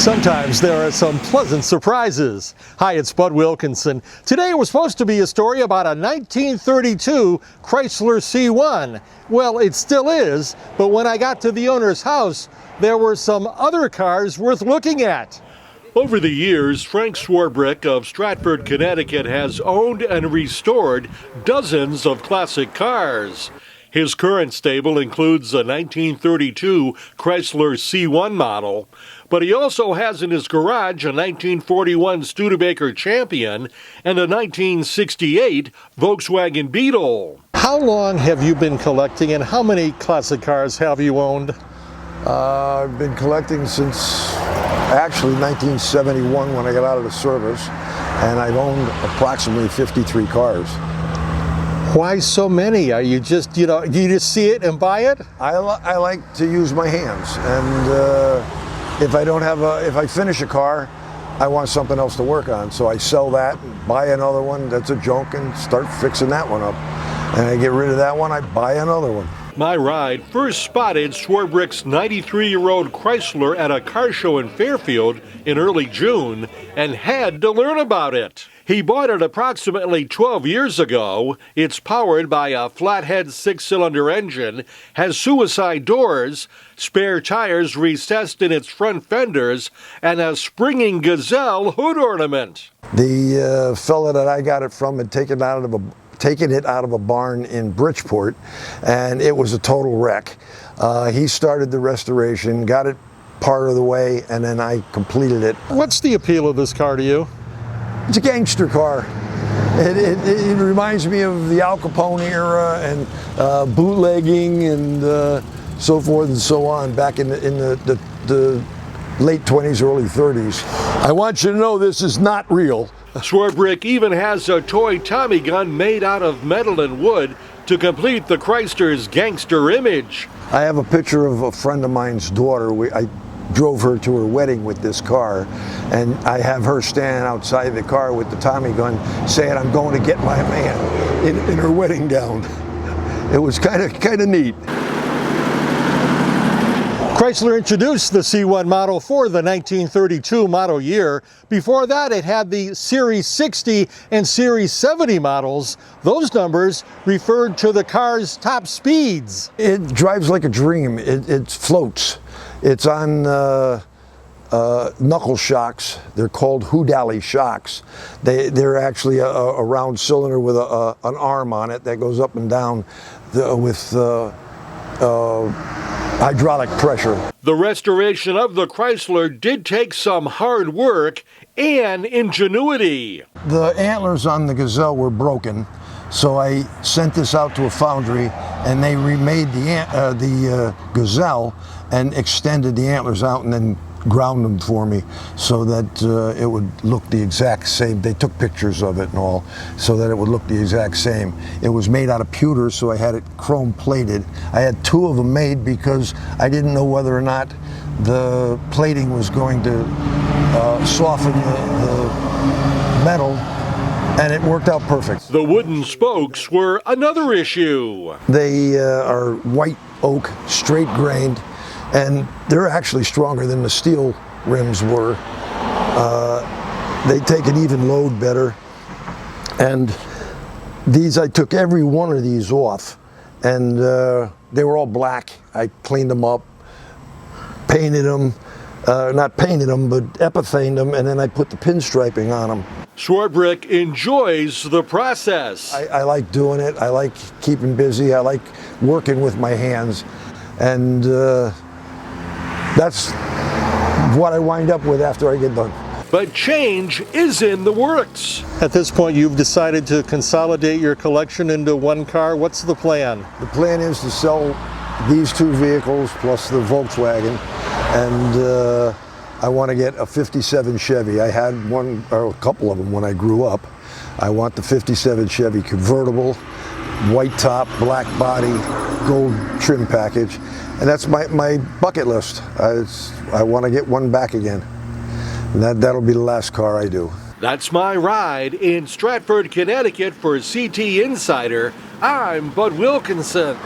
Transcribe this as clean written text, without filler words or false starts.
Sometimes there are some pleasant surprises. Hi, it's Bud Wilkinson. Today was supposed to be a story about a 1932 Chrysler C1. Well, it still is, but when I got to the owner's house, there were some other cars worth looking at. Over the years, Frank Swarbrick of Stratford, Connecticut has owned and restored dozens of classic cars. His current stable includes a 1932 Chrysler C1 model, but he also has in his garage a 1941 Studebaker Champion and a 1968 Volkswagen Beetle. How long have you been collecting, and how many classic cars have you owned? I've been collecting since actually 1971 when I got out of the service, and I've owned approximately 53 cars. Why so many? Are you just, do you just see it and buy it? I like to use my hands, and if I finish a car, I want something else to work on. So I sell that, buy another one that's a junk, and start fixing that one up. And I get rid of that one, I buy another one. My Ride first spotted Swarbrick's 93-year-old Chrysler at a car show in Fairfield in early June and had to learn about it. He bought it approximately 12 years ago. It's powered by a flathead 6-cylinder engine, has suicide doors, spare tires recessed in its front fenders, and a springing gazelle hood ornament. The fella that I got it from had taken it out of a barn in Bridgeport, and it was a total wreck. He started the restoration, got it part of the way, and then I completed it. What's the appeal of this car to you? It's a gangster car. It reminds me of the Al Capone era and bootlegging and so forth and so on back in the late 20s, early 30s. I want you to know this is not real. Swarbrick even has a toy Tommy gun made out of metal and wood to complete the Chrysler's gangster image. I have a picture of a friend of mine's daughter. I drove her to her wedding with this car, and I have her stand outside the car with the Tommy gun saying, "I'm going to get my man," in her wedding gown. It was kind of neat. Chrysler introduced the C1 model for the 1932 model year. Before that, it had the Series 60 and Series 70 models. Those numbers referred to the car's top speeds. It drives like a dream. It floats. It's on knuckle shocks. They're called Houdali shocks. They're actually a round cylinder with an arm on it that goes up and down with hydraulic pressure. The restoration of the Chrysler did take some hard work and ingenuity. The antlers on the Gazelle were broken, so I sent this out to a foundry, and they remade the Gazelle and extended the antlers out and then ground them for me so that it would look the exact same. They took pictures of it and all so that it would look the exact same. It was made out of pewter, so I had it chrome plated. I had two of them made because I didn't know whether or not the plating was going to soften the metal, and it worked out perfect. The wooden spokes were another issue. They are white oak, straight grained, and they're actually stronger than the steel rims were. They take an even load better. And these, I took every one of these off, and they were all black. I cleaned them up, painted them, not painted them, but epithaned them, and then I put the pinstriping on them. Swarbrick enjoys the process. I like doing it. I like keeping busy. I like working with my hands. And that's what I wind up with after I get done. But change is in the works. At this point, you've decided to consolidate your collection into one car. What's the plan? The plan is to sell these two vehicles plus the Volkswagen, and I want to get a 57 Chevy. I had one, or a couple of them when I grew up. I want the 57 Chevy convertible, white top, black body, gold trim package. And that's my bucket list. I want to get one back again. And that'll be the last car I do. That's My Ride in Stratford, Connecticut. For CT Insider, I'm Bud Wilkinson.